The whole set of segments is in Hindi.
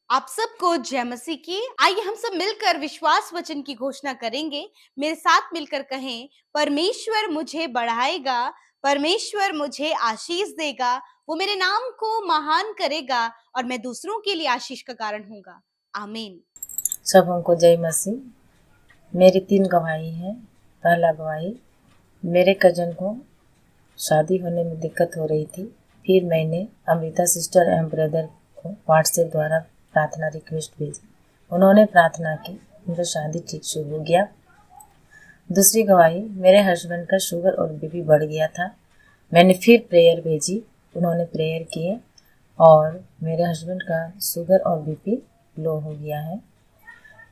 आप सबको जय मसीह की। आइए हम सब मिलकर विश्वास वचन की घोषणा करेंगे। मेरे साथ मिलकर कहें, परमेश्वर मुझे बढ़ाएगा, परमेश्वर मुझे आशीष देगा, वो मेरे नाम को महान करेगा और मैं दूसरों के लिए आशीष का कारण होऊंगा। आमीन। सब हमको जय मसीह। मेरी 3 गवाही है। पहला गवाही, मेरे कज़न को शादी होने में दिक्कत हो रही थी। फिर मैंने अमृता सिस्टर एवं ब्रदर को व्हाट्सएप द्वारा प्रार्थना रिक्वेस्ट भेजी। उन्होंने प्रार्थना की, उनका शादी ठीक से हो गया। दूसरी गवाही, मेरे हस्बैंड का शुगर और बीपी बढ़ गया था। मैंने फिर प्रेयर भेजी, उन्होंने प्रेयर किए और मेरे हस्बैंड का शुगर और बीपी लो हो गया है।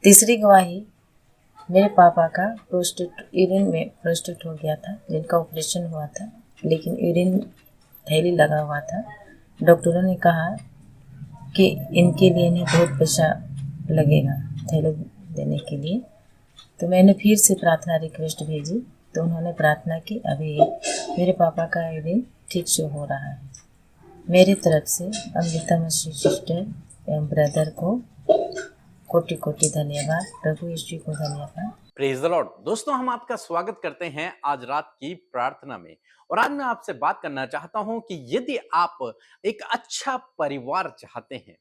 तीसरी गवाही, मेरे पापा का यूरिन में प्रोस्टेट हो गया था, जिनका ऑपरेशन हुआ था, लेकिन यूरिन थैली लगा हुआ था। डॉक्टरों ने कहा कि इनके लिए नहीं बहुत पैसा लगेगा थैली देने के लिए। तो मैंने फिर से प्रार्थना रिक्वेस्ट भेजी, तो उन्होंने प्रार्थना की। अभी मेरे पापा का यूरिन ठीक से हो रहा है। मेरी तरफ से अमृता मसीह सिस्टर एवं ब्रदर को कोटि कोटि धन्यवाद। प्रभु यीशु को धन्यवाद। Praise the Lord. दोस्तों, हम आपका स्वागत करते हैं आज रात की प्रार्थना में। और आज मैं आपसे बात करना चाहता हूं कि यदि आप एक अच्छा परिवार चाहते हैं,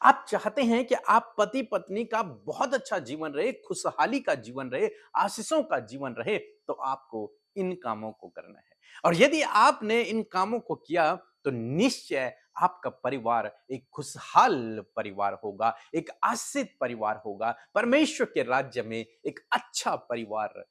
आप चाहते हैं कि आप पति पत्नी का बहुत अच्छा जीवन रहे, खुशहाली का जीवन रहे, आशीषों का जीवन रहे, तो आपको इन कामों को करना है। और यदि आपने इन कामों को किया तो निश्चय आपका परिवार एक खुशहाल परिवार होगा, एक आशीषित परिवार होगा, परमेश्वर के राज्य में एक अच्छा परिवार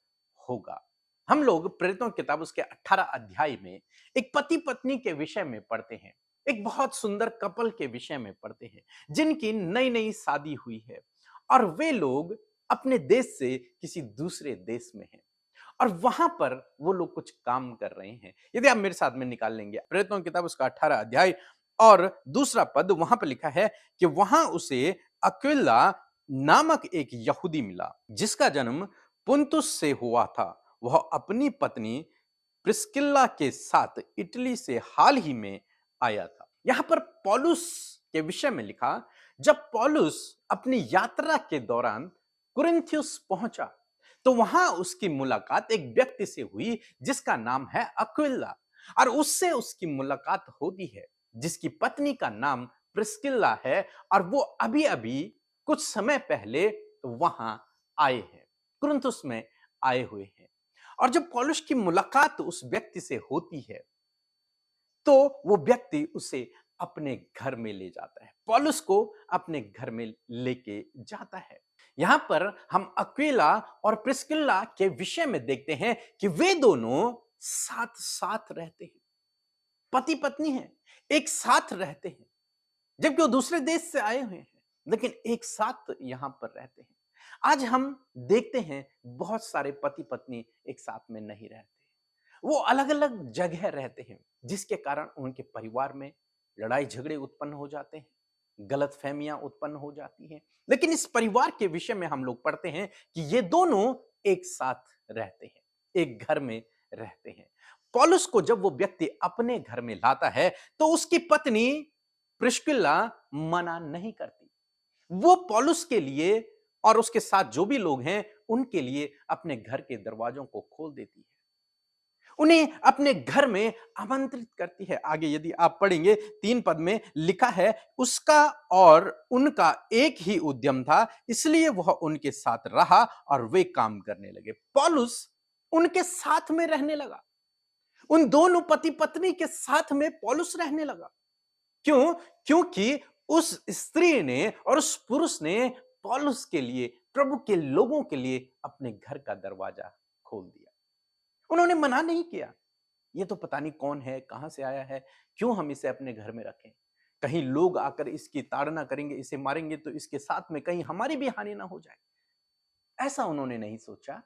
होगा। हम लोग प्रेरितों की किताब उसके 18 अध्याय में एक पति पत्नी के विषय में पढ़ते हैं, एक बहुत सुंदर कपल के विषय में पढ़ते हैं जिनकी नई नई शादी हुई है और वे लोग अपने देश से किसी दूसरे देश में हैं और वहां पर वो लोग कुछ काम कर रहे हैं। यदि आप मेरे साथ में निकाल लेंगे प्रेरितों की किताब उसका 18 अध्याय और दूसरा पद, वहां पर लिखा है कि वहां उसे अक्विला नामक एक यहूदी मिला जिसका जन्म पुंतुस से हुआ था। वह अपनी पत्नी प्रिस्किल्ला के साथ इटली से हाल ही में आया था। यहां पर पौलुस के विषय में लिखा, जब पौलुस अपनी यात्रा के दौरान कुरिन्थियुस पहुंचा तो वहां उसकी मुलाकात एक व्यक्ति से हुई जिसका नाम है अक्विला, और उससे उसकी मुलाकात होती है जिसकी पत्नी का नाम प्रिस्किल्ला है और वो अभी अभी कुछ समय पहले वहां आए हैं, कुरिन्थुस में आए हुए हैं। और जब पौलुस की मुलाकात उस व्यक्ति से होती है तो वो व्यक्ति उसे अपने घर में ले जाता है, पौलुस को अपने घर में लेके जाता है। यहां पर हम अक्विला और प्रिस्किल्ला के विषय में देखते हैं कि वे दोनों साथ साथ रहते हैं, पति पत्नी हैं, एक साथ रहते हैं, जबकि वो दूसरे देश से आए हुए हैं लेकिन एक साथ यहां पर रहते हैं। आज हम देखते हैं बहुत सारे पति पत्नी एक साथ में नहीं रहते, वो अलग अलग जगह रहते हैं जिसके कारण उनके परिवार में लड़ाई झगड़े उत्पन्न हो जाते हैं, गलत फहमियां उत्पन्न हो जाती हैं। लेकिन इस परिवार के विषय में हम लोग पढ़ते हैं कि ये दोनों एक साथ रहते हैं, एक घर में रहते हैं। पौलुस को जब वो व्यक्ति अपने घर में लाता है तो उसकी पत्नी प्रिस्किल्ला मना नहीं करती। वो पौलुस के लिए और उसके साथ जो भी लोग हैं उनके लिए अपने घर के दरवाजों को खोल देती है, उन्हें अपने घर में आमंत्रित करती है। आगे यदि आप पढ़ेंगे 3 पद में लिखा है, उसका और उनका एक ही उद्यम था, इसलिए वह उनके साथ रहा और वे काम करने लगे। पौलुस उनके साथ में रहने लगा, उन दोनों पति पत्नी के साथ में पौलुस रहने लगा। क्यों? क्योंकि उस स्त्री ने और उस पुरुष ने पौलुस के लिए, प्रभु के लोगों के लिए अपने घर का दरवाजा खोल दिया। उन्होंने मना नहीं किया, ये तो पता नहीं कौन है, कहां से आया है, क्यों हम इसे अपने घर में रखें, कहीं लोग आकर इसकी ताड़ना करेंगे, इसे मारेंगे तो इसके साथ में कहीं हमारी भी हानि ना हो जाए। ऐसा उन्होंने नहीं सोचा।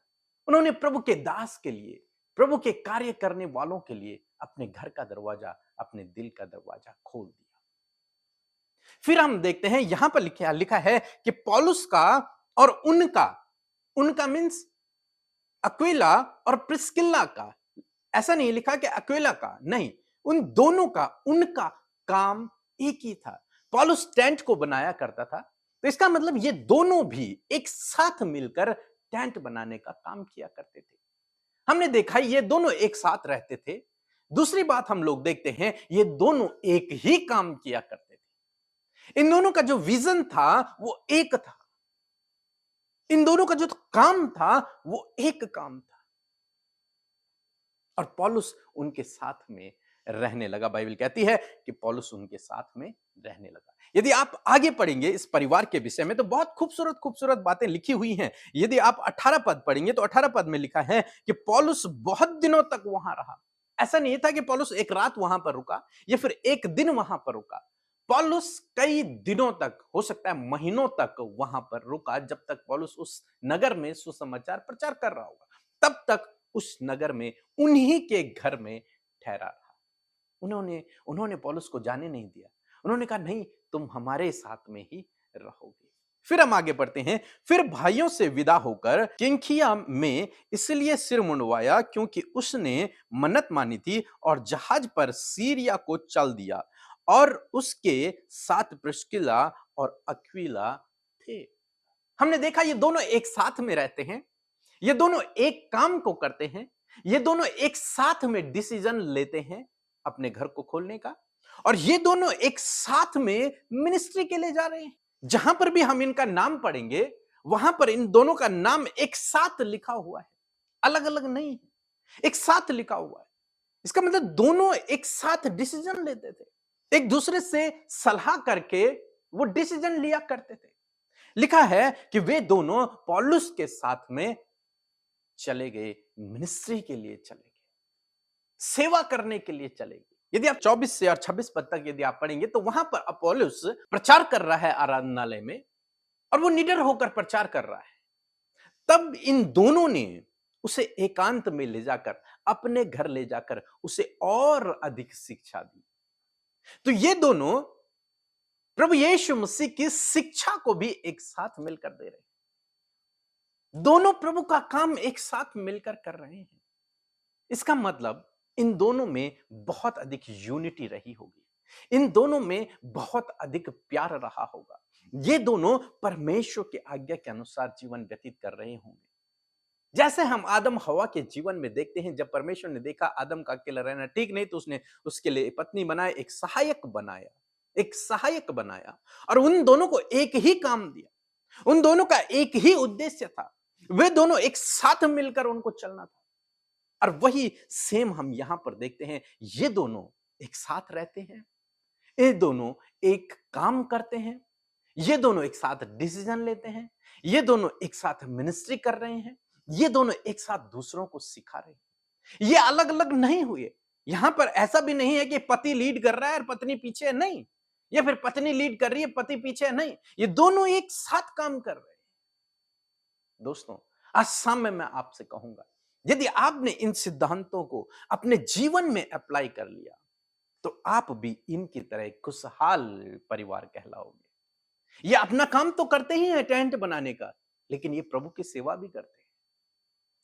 उन्होंने प्रभु के दास के लिए, प्रभु के कार्य करने वालों के लिए अपने घर का दरवाजा, अपने दिल का दरवाजा खोल दिया। फिर हम देखते हैं यहां पर लिखा है कि पौलुस का और उनका, उनका मीन्स अक्विला और प्रिस्किल्ला का, ऐसा नहीं लिखा कि अक्विला का, नहीं, उन दोनों का, उनका काम एक ही था। पौलुस टेंट को बनाया करता था, तो इसका मतलब ये दोनों भी एक साथ मिलकर टेंट बनाने का काम किया करते थे। हमने देखा ये दोनों एक साथ रहते थे। दूसरी बात हम लोग देखते हैं, ये दोनों एक ही काम किया करते थे। इन दोनों का जो विजन था वो एक था। इन दोनों का जो काम था वो एक काम था। और पौलुस उनके साथ में रहने लगा। बाइबल कहती है कि पौलुस उनके साथ में रहने लगा। यदि आप आगे पढ़ेंगे इस परिवार के विषय में तो बहुत खूबसूरत खूबसूरत बातें लिखी हुई हैं। यदि आप 18 पद पढ़ेंगे तो 18 पद में लिखा है कि पौलुस बहुत दिनों तक वहां रहा। ऐसा नहीं था कि पौलुस एक रात वहां पर रुका या फिर एक दिन वहां पर रुका। पौलुस कई दिनों तक, हो सकता है महीनों तक वहां पर रुका, जब तक पौलुस उस नगर में सुसमाचार प्रचार कर रहा होगा। तब तक उस नगर में उन्हीं के घर में ठहरा रहा। उन्होंने पौलुस को जाने नहीं दिया। उन्होंने कहा नहीं, तुम हमारे साथ में ही रहोगे। फिर हम आगे बढ़ते हैं। फिर भाइयों से विदा होकर किंखिया में इसलिए सिर मुंडवाया क्योंकि उसने मन्नत मानी थी और जहाज पर सीरिया को चल दिया और उसके साथ प्रिस्किला और अक्विला थे। हमने देखा ये दोनों एक साथ में रहते हैं, ये दोनों एक काम को करते हैं, ये दोनों एक साथ में डिसीजन लेते हैं अपने घर को खोलने का, और ये दोनों एक साथ में मिनिस्ट्री के लिए जा रहे हैं। जहां पर भी हम इनका नाम पढ़ेंगे वहां पर इन दोनों का नाम एक साथ लिखा हुआ है, अलग अलग नहीं है, एक साथ लिखा हुआ है। इसका मतलब दोनों एक साथ डिसीजन लेते थे, एक दूसरे से सलाह करके वो डिसीजन लिया करते थे। लिखा है कि वे दोनों पौलुस के साथ में चले गए, मिनिस्ट्री के लिए चले गए, सेवा करने के लिए चले गए। यदि आप 24 से और 26 पद तक यदि आप पढ़ेंगे तो वहां पर अपोलोस प्रचार कर रहा है आराधनालय में, और वो निडर होकर प्रचार कर रहा है। तब इन दोनों ने उसे एकांत में ले जाकर, अपने घर ले जाकर उसे और अधिक शिक्षा दी। तो ये दोनों प्रभु यीशु मसीह की शिक्षा को भी एक साथ मिलकर दे रहे हैं। दोनों प्रभु का काम एक साथ मिलकर कर रहे हैं। इसका मतलब इन दोनों में बहुत अधिक यूनिटी रही होगी, इन दोनों में बहुत अधिक प्यार रहा होगा। ये दोनों परमेश्वर की आज्ञा के अनुसार जीवन व्यतीत कर रहे होंगे। जैसे हम आदम हवा के जीवन में देखते हैं, जब परमेश्वर ने देखा आदम का अकेला रहना ठीक नहीं, तो उसने उसके लिए पत्नी बनाया, एक सहायक बनाया, एक सहायक बनाया, और उन दोनों को एक ही काम दिया। उन दोनों का एक ही उद्देश्य था, वे दोनों एक साथ मिलकर उनको चलना था। और वही सेम हम यहां पर देखते हैं। ये दोनों एक साथ रहते हैं, ये दोनों एक काम करते हैं, ये दोनों एक साथ डिसीजन लेते हैं, ये दोनों एक साथ मिनिस्ट्री कर रहे हैं, ये दोनों एक साथ दूसरों को सिखा रहे हैं। ये अलग अलग नहीं हुए। यहां पर ऐसा भी नहीं है कि पति लीड कर रहा है और पत्नी पीछे है, नहीं, या फिर पत्नी लीड कर रही है, पति पीछे है, नहीं, ये दोनों एक साथ काम कर रहे हैं। दोस्तों, आज शाम में मैं आपसे कहूंगा, यदि आपने इन सिद्धांतों को अपने जीवन में अप्लाई कर लिया तो आप भी इनकी तरह एक खुशहाल परिवार कहलाओगे। ये अपना काम तो करते ही हैं टेंट बनाने का, लेकिन ये प्रभु की सेवा भी करते हैं।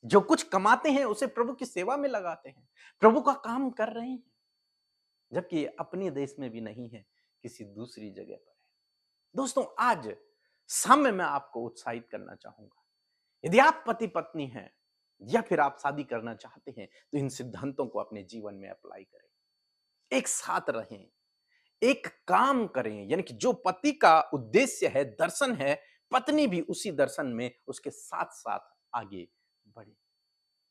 जो कुछ कमाते हैं उसे प्रभु की सेवा में लगाते हैं, प्रभु का काम कर रहे हैं, जबकि ये अपने देश में भी नहीं है, किसी दूसरी जगह पर है। दोस्तों, आज शाम में मैं आपको उत्साहित करना चाहूंगा, यदि आप पति पत्नी हैं या फिर आप शादी करना चाहते हैं तो इन सिद्धांतों को अपने जीवन में अप्लाई करें, एक साथ रहें, एक काम करें। यानी कि जो पति का उद्देश्य है, दर्शन है, पत्नी भी उसी दर्शन में उसके साथ साथ आगे बढ़े,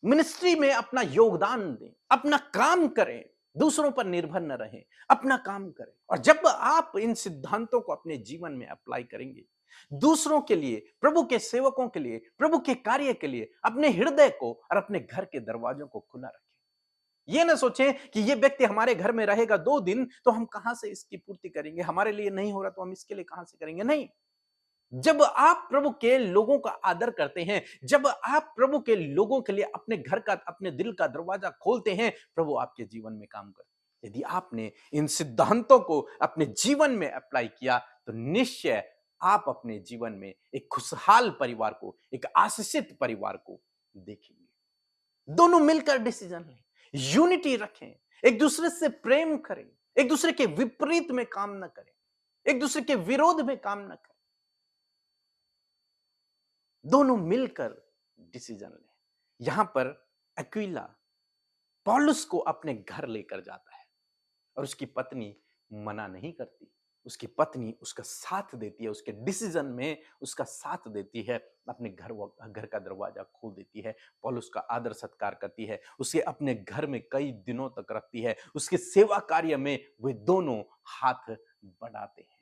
मिनिस्ट्री में अपना योगदान दें, अपना काम करें, दूसरों पर निर्भर न रहें, अपना काम करें। और जब आप इन सिद्धांतों को अपने जीवन में अप्लाई करेंगे, दूसरों के लिए, प्रभु के सेवकों के लिए, प्रभु के कार्य के लिए अपने हृदय को और अपने घर के दरवाजों को खुला रखें। ये ना सोचें कि ये व्यक्ति हमारे घर में रहेगा 2 दिन तो हम कहां से इसकी पूर्ति करेंगे, हमारे लिए नहीं हो रहा तो हम इसके लिए कहां से करेंगे। नहीं, जब आप प्रभु के लोगों का आदर करते हैं, जब आप प्रभु के लोगों के लिए अपने घर का, अपने दिल का दरवाजा खोलते हैं, प्रभु आपके जीवन में काम करते हैं। यदि आपने इन सिद्धांतों को अपने जीवन में अप्लाई किया तो निश्चय आप अपने जीवन में एक खुशहाल परिवार को, एक आशीषित परिवार को देखेंगे। दोनों मिलकर डिसीजन लें, यूनिटी रखें, एक दूसरे से प्रेम करें, एक दूसरे के विपरीत में काम न करें। एक दूसरे के विरोध में काम ना करें, दोनों मिलकर डिसीजन लें। यहां पर अक्विला पौलुस को अपने घर लेकर जाता है और उसकी पत्नी मना नहीं करती, उसकी पत्नी उसका साथ देती है, उसके डिसीजन में उसका साथ देती है, अपने घर का दरवाजा खोल देती है, पौलुस का आदर सत्कार करती है, उसे अपने घर में कई दिनों तक रखती है, उसके सेवा कार्य में वे दोनों हाथ बढ़ाते हैं।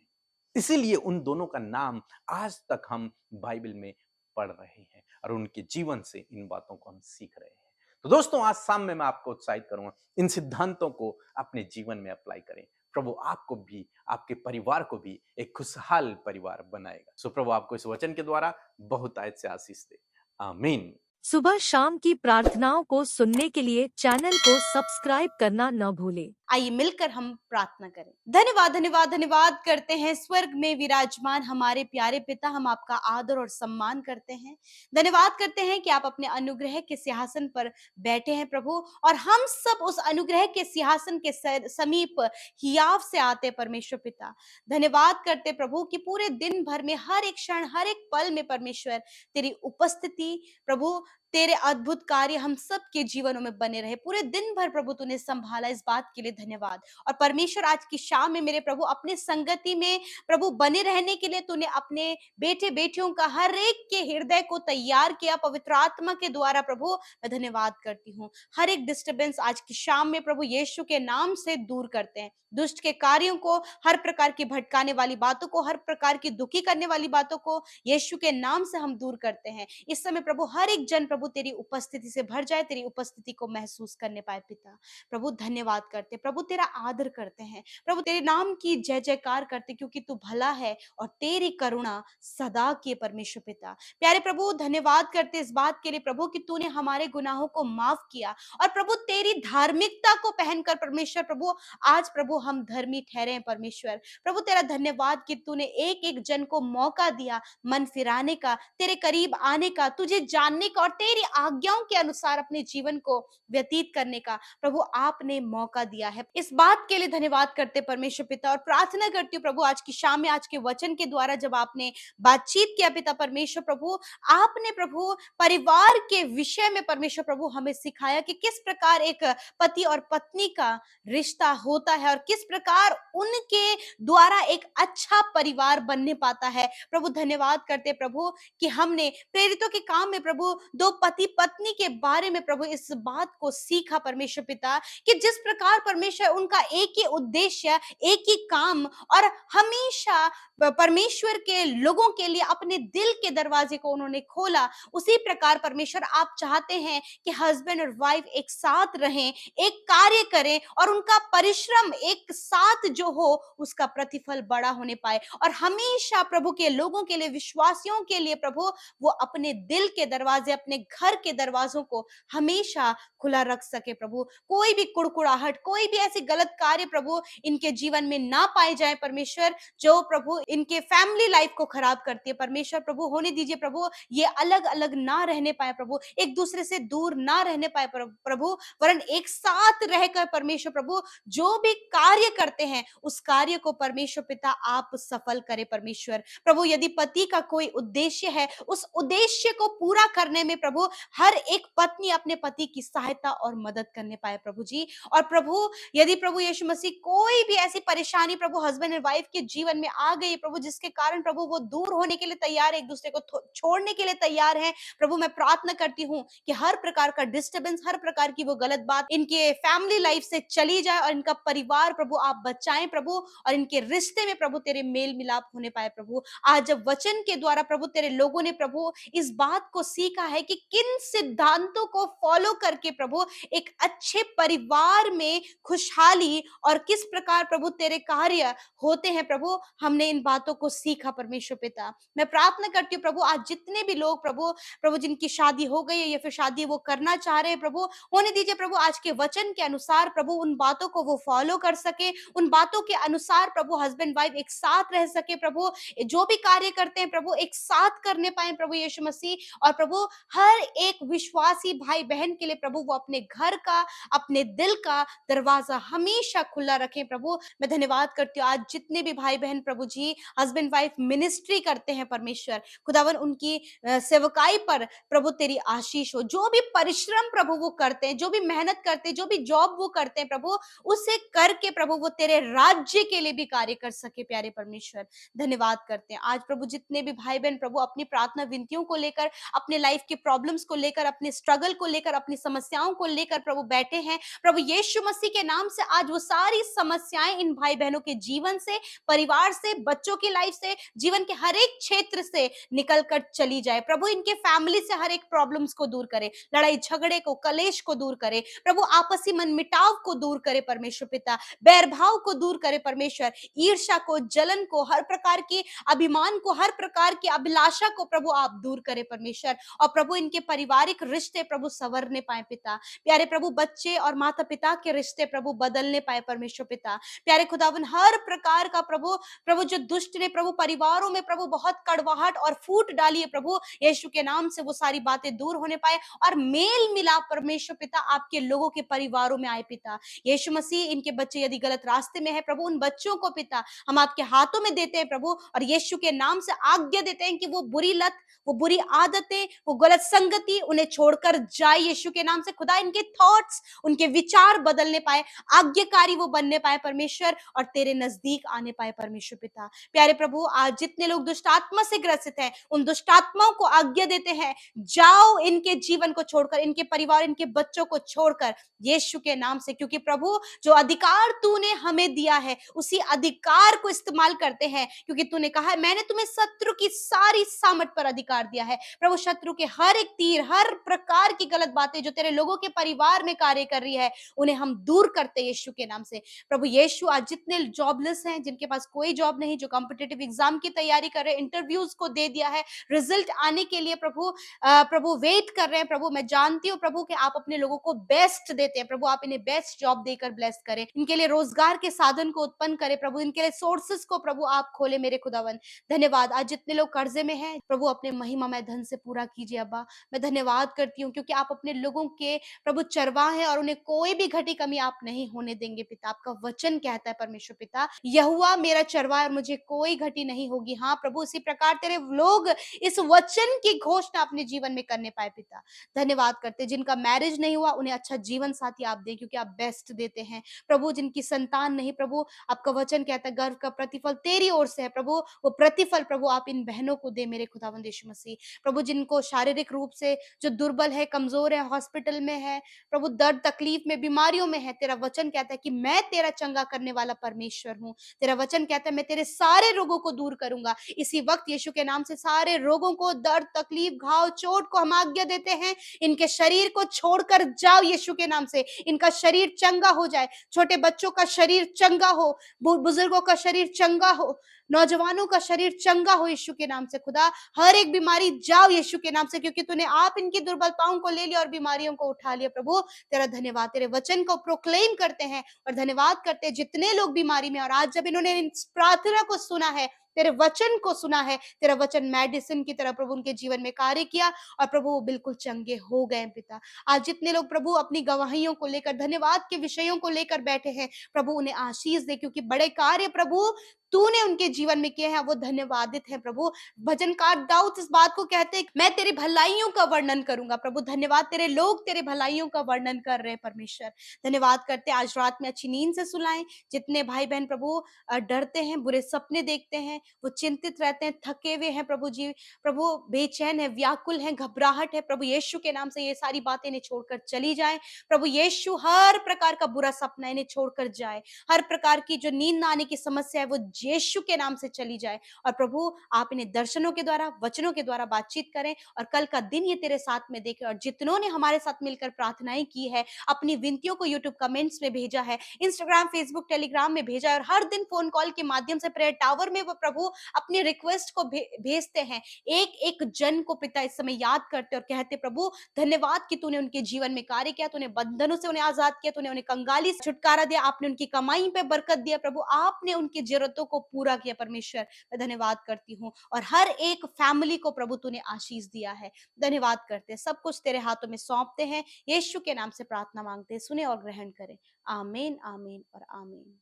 इसीलिए उन दोनों का नाम आज तक हम बाइबल में पढ़ रहे हैं और उनके जीवन से इन बातों को हम सीख रहे हैं। तो दोस्तों, आज शाम में मैं आपको उत्साहित करूंगा, इन सिद्धांतों को अपने जीवन में अप्लाई करें। प्रभु आपको भी, आपके परिवार को भी एक खुशहाल परिवार बनाएगा। सो प्रभु आपको इस वचन के द्वारा बहुत आयत से आशीष दे। आमीन। सुबह शाम की प्रार्थनाओं को सुनने के लिए चैनल को सब्सक्राइब करना न भूलें। आइए मिलकर हम प्रार्थना करें। धन्यवाद धन्यवाद धन्यवाद करते हैं स्वर्ग में विराजमान हमारे प्यारे पिता, हम आपका आदर और सम्मान करते हैं। धन्यवाद करते हैं कि आप अपने अनुग्रह के सिंहासन पर बैठे हैं प्रभु, और हम सब उस अनुग्रह के सिंहासन के समीप हियाव से आते हैं परमेश्वर पिता। धन्यवाद करते प्रभु कि पूरे दिन भर में हर एक क्षण, हर एक पल में परमेश्वर तेरी उपस्थिति प्रभु, तेरे अद्भुत कार्य हम सब के जीवनों में बने रहे। पूरे दिन भर प्रभु तूने संभाला, इस बात के लिए धन्यवाद। और परमेश्वर आज की शाम में मेरे प्रभु अपने संगति में प्रभु बने रहने के लिए तूने अपने बेटे बेटियों का हर एक के हृदय को तैयार किया पवित्र आत्मा के द्वारा। प्रभु मैं धन्यवाद करती हूँ। हर एक डिस्टर्बेंस आज की शाम में प्रभु यीशु के नाम से दूर करते हैं। दुष्ट के कार्यों को, हर प्रकार की भटकाने वाली बातों को, हर प्रकार की दुखी करने वाली बातों को यीशु के नाम से हम दूर करते हैं। इस समय प्रभु हर एक जन प्रभु तेरी उपस्थिति से भर जाए, तेरी उपस्थिति को महसूस करने पाए पिता। प्रभु धन्यवाद करते प्रभु, तेरा आदर करते हैं प्रभु, तेरे नाम की जय जयकार करते, क्योंकि तू भला है और तेरी करुणा सदा की परमेश्वर पिता। प्यारे प्रभु धन्यवाद करते इस बात के लिए प्रभु कि तूने हमारे गुनाहों को माफ किया, और प्रभु तेरी धार्मिकता को पहनकर परमेश्वर प्रभु आज प्रभु हम धर्मी ठहरे हैं परमेश्वर। प्रभु तेरा धन्यवाद कि तूने एक एक जन को मौका दिया मन फिराने का, तेरे करीब आने का, तुझे जानने का और तेरी आज्ञाओं के अनुसार अपने जीवन को व्यतीत करने का प्रभु आपने मौका दिया है। इस बात के लिए धन्यवाद करते परमेश्वर पिता, और प्रार्थना करती हूँ प्रभु आज की शाम में, आज के वचन के द्वारा जब आपने बातचीत किया पिता परमेश्वर प्रभु, आपने प्रभु परिवार के विषय में परमेश्वर प्रभु हमें सिखाया कि किस प्रकार एक पति और पत्नी का रिश्ता होता है और किस प्रकार उनके द्वारा एक अच्छा परिवार बनने पाता है। प्रभु धन्यवाद करते प्रभु कि हमने प्रेरितों के काम में प्रभु दो पति पत्नी के बारे में प्रभु इस बात को सीखा परमेश्वर पिता, कि जिस प्रकार परमेश्वर उनका एक ही उद्देश्य, एक ही काम, और हमेशा परमेश्वर के लोगों के लिए अपने दिल के दरवाजे को उन्होंने खोला, उसी प्रकार परमेश्वर आप चाहते हैं कि हस्बैंड और वाइफ एक साथ रहें, एक कार्य करें, और उनका परिश्रम एक साथ जो हो उसका प्रतिफल बड़ा होने पाए, और हमेशा प्रभु के लोगों के लिए, विश्वासियों के लिए प्रभु वो अपने दिल के दरवाजे, अपने घर के दरवाजों को हमेशा खुला रख सके प्रभु। कोई भी कुड़कुड़ाहट, कोई भी ऐसी गलत कार्य प्रभु इनके जीवन में ना पाए जाए परमेश्वर, जो प्रभु इनके फैमिली लाइफ को खराब करती है परमेश्वर प्रभु। होने दीजिए प्रभु, ये अलग अलग ना रहने पाए प्रभु, एक दूसरे से दूर ना रहने पाए प्रभु, वरन एक साथ रहकर परमेश्वर प्रभु जो भी कार्य करते हैं उस कार्य को परमेश्वर पिता आप सफल करें परमेश्वर प्रभु। यदि पति का कोई उद्देश्य है, उस उद्देश्य को पूरा करने में प्रभु हर एक पत्नी अपने पति की सहायता और मदद करने पाए प्रभु जी। और प्रभु यदि प्रभु यीशु मसीह कोई भी ऐसी परेशानी प्रभु हस्बैंड एंड वाइफ के जीवन में आ गई प्रभु, जिसके कारण प्रभु वो दूर होने के लिए तैयार है, एक दूसरे को छोड़ने के लिए तैयार है प्रभु, मैं प्रार्थना करती हूँ कि हर प्रकार का डिस्टर्बेंस, हर प्रकार की वो गलत बात इनके फैमिली लाइफ से चली जाए, और इनका परिवार प्रभु आप बचाएं प्रभु, और इनके रिश्ते में प्रभु तेरे मेल मिलाप होने पाए प्रभु। आज जब वचन के द्वारा प्रभु तेरे लोगों ने प्रभु इस बात को सीखा है कि किन सिद्धांतों को फॉलो करके प्रभु एक अच्छे परिवार में खुशहाली और किस प्रकार प्रभु तेरे कार्य होते हैं प्रभु, हमने इन बातों को सीखा परमेश्वर पिता। मैं प्रार्थना करती हूँ प्रभु आज जितने भी लोग प्रभु जिनकी शादी हो गई है या फिर शादी वो करना चाह रहे हैं प्रभु, होने दीजिए प्रभु आज के वचन के अनुसार प्रभु उन बातों को वो फॉलो कर सके, उन बातों के अनुसार प्रभु हस्बैंड वाइफ एक साथ रह सके प्रभु, जो भी कार्य करते हैं प्रभु एक साथ करने पाए प्रभु यीशु मसीह। और प्रभु हर हर एक विश्वासी भाई बहन के लिए प्रभु वो अपने घर का, अपने दिल का दरवाजा हमेशा खुला रखें प्रभु। मैं धन्यवाद करती हूँ आज जितने भी भाई बहन प्रभु जी हस्बैंड वाइफ मिनिस्ट्री करते हैं परमेश्वर, खुदावन उनकी सेवकाई पर प्रभु तेरी आशीष हो। जो भी परिश्रम प्रभु वो करते हैं, जो भी मेहनत करते हैं, जो भी जॉब वो करते हैं प्रभु, उसे करके प्रभु वो तेरे राज्य के लिए भी कार्य कर सके। प्यारे परमेश्वर धन्यवाद करते हैं आज प्रभु जितने भी भाई बहन प्रभु अपनी प्रार्थना विनतियों को लेकर, अपने लाइफ के प्रॉब्लम्स को लेकर, अपने स्ट्रगल को लेकर, अपनी समस्याओं को लेकर प्रभु बैठे हैं, प्रभु यीशु मसीह के नाम से आज वो सारी समस्याएं इन भाई बहनों के जीवन से, परिवार से, बच्चों की लाइफ से, जीवन के हर एक क्षेत्र से निकल कर चली जाए। प्रभु इनके फैमिली से हर एक प्रॉब्लम्स को दूर करे, लड़ाई झगड़े को, कलेश को दूर करे प्रभु, आपसी मनमुटाव को दूर करे परमेश्वर पिता, बैरभाव को दूर करे परमेश्वर, ईर्ष्या को, जलन को, हर प्रकार की अभिमान को, हर प्रकार की अभिलाषा को प्रभु आप दूर करे परमेश्वर। और प्रभु इनके पारिवारिक रिश्ते प्रभु संवरने पाए पिता, प्यारे प्रभु बच्चे और माता पिता के रिश्ते प्रभु बदलने पाए परमेश्वर पिता, प्यारे खुदावन हर प्रकार का प्रभु प्रभु जो दुष्ट ने प्रभु परिवारों में प्रभु बहुत कड़वाहट और फूट डाली है प्रभु, यीशु के नाम से वो सारी बातें दूर होने पाए और मेल मिलाप परमेश्वर पिता आपके लोगों के परिवारों में आए पिता। यीशु मसीह इनके बच्चे यदि गलत रास्ते में है प्रभु, उन बच्चों को पिता हम आपके हाथों में देते हैं प्रभु, और यीशु के नाम से आज्ञा देते हैं कि वो बुरी लत, वो बुरी आदतें, वो गलत संगति उन्हें छोड़कर जाए यीशु के नाम से। खुदा इनके थॉट्स, उनके विचार बदलने पाए, आज्ञाकारी वो बनने पाए परमेश्वर, और तेरे नजदीक आने पाए परमेश्वर पिता। प्यारे प्रभु आज जितने लोग दुष्ट आत्मा से ग्रसित हैं, उन दुष्ट आत्माओं को आज्ञा देते हैं, जाओ इनके जीवन को छोड़कर, इनके परिवार, इनके बच्चों को छोड़कर यीशु के नाम से, क्योंकि प्रभु जो अधिकार तूने हमें दिया है उसी अधिकार को इस्तेमाल करते हैं, क्योंकि तूने कहा है मैंने तुम्हें शत्रु की सारी सामर्थ पर अधिकार दिया है। प्रभु शत्रु के हर एक तीर, हर प्रकार की गलत बातें जो तेरे लोगों के परिवार में कार्य कर रही है, उन्हें हम दूर करते हैं यीशु के नाम से। प्रभु यीशु आज जितने जॉबलेस हैं, जिनके पास कोई जॉब नहीं, जो कॉम्पिटिटिव एग्जाम की तैयारी कर रहे हैं, इंटरव्यूज को दे दिया है, रिजल्ट आने के लिए प्रभु वेट कर रहे हैं प्रभु, मैं जानती हूँ प्रभु कि आप अपने लोगों को बेस्ट देते हैं प्रभु, आप इन्हें बेस्ट जॉब देकर ब्लेस करें, इनके लिए रोजगार के साधन को उत्पन्न करें प्रभु, इनके लिए सोर्सेस को प्रभु आप खोले मेरे खुदावन। धन्यवाद आज जितने लोग कर्जे में हैं प्रभु अपने महिमामय धन से पूरा कीजिए अब्बा। मैं धन्यवाद करती हूँ क्योंकि आप अपने लोगों के प्रभु चरवाह हैं और उन्हें कोई भी घटी कमी आप नहीं होने देंगे पिता। आपका वचन कहता है परमेश्वर पिता, यहोवा मेरा चरवाह है और मुझे कोई घटी नहीं होगी। हाँ प्रभु इसी प्रकार तेरे लोग इस वचन की घोषणा अपने जीवन में करने पाए पिता। धन्यवाद करते जिनका मैरिज नहीं हुआ उन्हें अच्छा जीवन साथी आप दें, क्योंकि आप बेस्ट देते हैं प्रभु। जिनकी संतान नहीं प्रभु, आपका वचन कहता है गर्व का प्रतिफल तेरी ओर से है प्रभु, वो प्रतिफल प्रभु आप इन बहनों को दे मेरे खुदावंद यीशु मसीह। प्रभु जिनको शारीरिक रूप से जो दुर्बल है, कमजोर है, हॉस्पिटल में है प्रभु, दर्द तकलीफ में, बीमारियों में है, तेरा वचन कहता है कि मैं तेरा चंगा करने वाला परमेश्वर हूँ। तेरा वचन कहता है मैं तेरे सारे रोगों को दूर करूंगा। इसी वक्त यीशु के नाम से सारे रोगों को, दर्द तकलीफ घाव चोट को हम आज्ञा देते हैं, इनके शरीर को छोड़कर जाओ यीशु के नाम से। इनका शरीर चंगा हो जाए, छोटे बच्चों का शरीर चंगा हो, बुजुर्गों का शरीर चंगा हो, नौजवानों का शरीर चंगा हो यीशु के नाम से। खुदा हर एक बीमारी जाओ यीशु के नाम से, क्योंकि तूने आप इनकी दुर्बलताओं को ले लिया और बीमारियों को उठा लिया प्रभु। तेरा धन्यवाद, तेरे वचन को प्रोक्लेम करते हैं और धन्यवाद करते हैं जितने लोग बीमारी में, और आज जब इन्होंने इस प्रार्थना को सुना है, तेरे वचन को सुना है, तेरा वचन मेडिसिन की तरह प्रभु उनके जीवन में कार्य किया और प्रभु वो बिल्कुल चंगे हो गए पिता। आज जितने लोग प्रभु अपनी गवाहियों को लेकर, धन्यवाद के विषयों को लेकर बैठे हैं प्रभु, उन्हें आशीष दे, क्योंकि बड़े कार्य प्रभु तूने उनके जीवन में किए हैं, वो धन्यवादित है प्रभु। भजनकार दाऊद इस बात को कहते हैं मैं तेरी भलाइयों का वर्णन करूंगा प्रभु। धन्यवाद, तेरे लोग तेरे भलाइयों का वर्णन कर रहे हैं परमेश्वर। धन्यवाद करते हैं आज रात में अच्छी नींद से सुलाएं। जितने भाई बहन प्रभु डरते हैं, बुरे सपने देखते हैं, वो चिंतित रहते हैं, थके हुए हैं प्रभु जी, प्रभु बेचैन है, व्याकुल है, घबराहट है प्रभु, यीशु के नाम से ये सारी बातें इन्हें छोड़कर चली जाए प्रभु। यीशु हर प्रकार का बुरा सपना इन्हें छोड़कर जाए, हर प्रकार की जो नींद न आने की समस्या है वो यीशु के नाम से चली जाए। और प्रभु आप इन्हें दर्शनों के द्वारा, वचनों के द्वारा बातचीत करें और कल का दिन ये तेरे साथ में देखें। और जितनों ने हमारे साथ मिलकर प्रार्थनाएं की है, अपनी विनतियों को यूट्यूब कमेंट्स में भेजा है, इंस्टाग्राम, फेसबुक, टेलीग्राम में भेजा है, और हर दिन फोन कॉल के माध्यम से प्रेयर टावर में वो प्रभु अपनी रिक्वेस्ट को भेजते हैं, एक एक जन को पिता इस समय याद करते और कहते प्रभु धन्यवाद कि तूने उनके जीवन में कार्य किया, तूने बंधनों से उन्हें आजाद किया, तूने उन्हें कंगाली से छुटकारा दिया, आपने उनकी कमाई पे बरकत दिया प्रभु, आपने उनकी जरूरतों को पूरा किया परमेश्वर। मैं धन्यवाद करती हूँ और हर एक फैमिली को प्रभु तूने आशीष दिया है। धन्यवाद करते हैं, सब कुछ तेरे हाथों में सौंपते हैं। यीशु के नाम से प्रार्थना मांगते हैं, सुने और ग्रहण करें। आमीन, आमीन और आमीन।